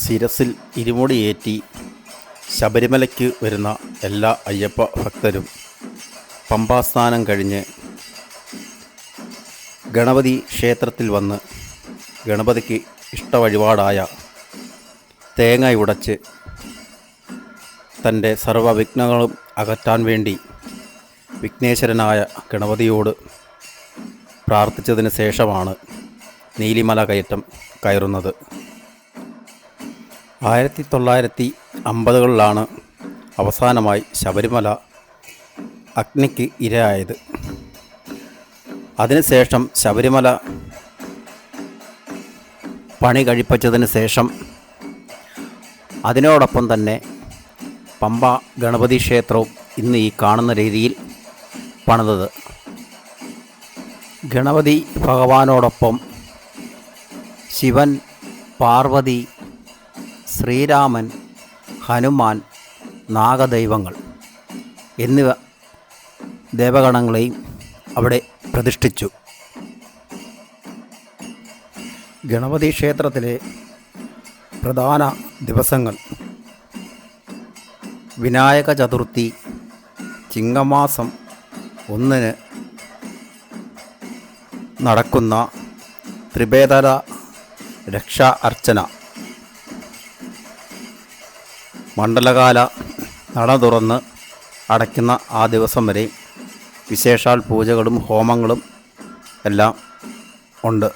ശിരസിൽ ഇരുമുടിയേറ്റി ശബരിമലയ്ക്ക് വരുന്ന എല്ലാ അയ്യപ്പ ഭക്തരും പമ്പാസ്നാനം കഴിഞ്ഞ് ഗണപതി ക്ഷേത്രത്തിൽ വന്ന് ഗണപതിക്ക് ഇഷ്ടവഴിപാടായ തേങ്ങ ഉടച്ച് തൻ്റെ സർവ്വവിഘ്നങ്ങളും അകറ്റാൻ വേണ്ടി വിഘ്നേശ്വരനായ ഗണപതിയോട് പ്രാർത്ഥിച്ചതിന് ശേഷമാണ് നീലിമല കയറ്റം കയറുന്നത്. 1950കളിലാണ് അവസാനമായി ശബരിമല അഗ്നിക്ക് ഇരയായത്. അതിനുശേഷം ശബരിമല പണി കഴിപ്പിച്ചതിന് ശേഷം അതിനോടൊപ്പം തന്നെ പമ്പ ഗണപതി ക്ഷേത്രവും ഇന്ന് ഈ കാണുന്ന രീതിയിൽ പണിതത്. ഗണപതി ഭഗവാനോടൊപ്പം ശിവൻ, പാർവതി, ശ്രീരാമൻ, ഹനുമാൻ, നാഗദൈവങ്ങൾ എന്നിവ ദേവഗണങ്ങളെയും അവിടെ പ്രതിഷ്ഠിച്ചു. ഗണപതി ക്ഷേത്രത്തിലെ പ്രധാന ദിവസങ്ങൾ വിനായക ചതുർത്ഥി, ചിങ്ങമാസം 1 നടക്കുന്ന ത്രിപേതര രക്ഷാ അർച്ചന, മണ്ഡലകാല നട തുറന്ന് അടയ്ക്കുന്ന ആ ദിവസം വരെ വിശേഷാൽ പൂജകളും ഹോമങ്ങളും എല്ലാം ഉണ്ട്.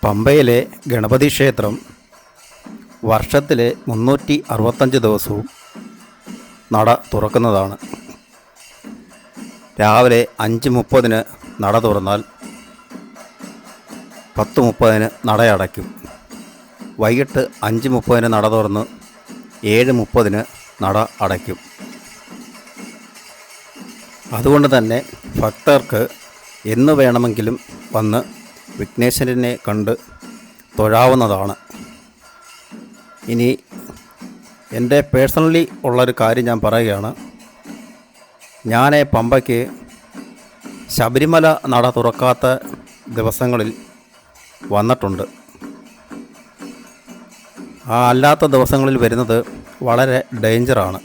പമ്പയിലെ ഗണപതി ക്ഷേത്രം വർഷത്തിലെ 365 ദിവസവും നട തുറക്കുന്നതാണ്. രാവിലെ 5:30 നട തുറന്നാൽ 10:30 നടയടയ്ക്കും. വൈകിട്ട് 5:30 നട തുറന്ന് 7:30 നട അടയ്ക്കും. അതുകൊണ്ട് തന്നെ ഭക്തർക്ക് എന്ന് വേണമെങ്കിലും വന്ന് വിഘ്നേശ്വരനെ കണ്ട് തൊഴാവുന്നതാണ്. ഇനി എൻ്റെ പേഴ്സണലി ഉള്ളൊരു കാര്യം ഞാൻ പറയുകയാണ്. ഞാൻ പമ്പയ്ക്ക് ശബരിമല നട തുറക്കാത്ത ദിവസങ്ങളിൽ വന്നിട്ടുണ്ട്. അല്ലാത്ത ദിവസങ്ങളിൽ വരുന്നത് വളരെ ഡേഞ്ചറാണ്.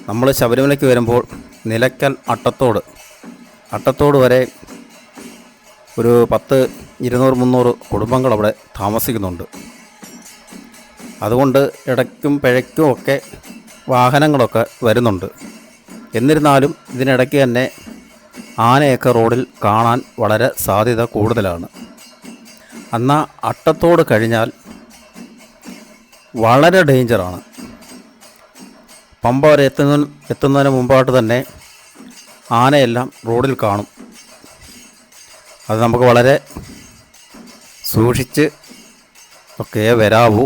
നമ്മൾ ശബരിമലയ്ക്ക് വരുമ്പോൾ നിലയ്ക്കൽ അട്ടത്തോട് വരെ ഒരു 10, 200, 300 കുടുംബങ്ങൾ അവിടെ താമസിക്കുന്നുണ്ട്. അതുകൊണ്ട് ഇടയ്ക്കും പിഴയ്ക്കും ഒക്കെ വാഹനങ്ങളൊക്കെ വരുന്നുണ്ട്. എന്നിരുന്നാലും ഇതിനിടയ്ക്ക് തന്നെ ആനയൊക്കെ റോഡിൽ കാണാൻ വളരെ സാധ്യത കൂടുതലാണ്. എന്നാൽ അട്ടത്തോട് കഴിഞ്ഞാൽ വളരെ ഡേഞ്ചറാണ്. പമ്പ വരെ എത്തുന്നതിന് മുമ്പായിട്ട് തന്നെ ആനയെല്ലാം റോഡിൽ കാണും. അത് നമുക്ക് വളരെ സൂക്ഷിച്ച് ഒക്കെ വരാവൂ.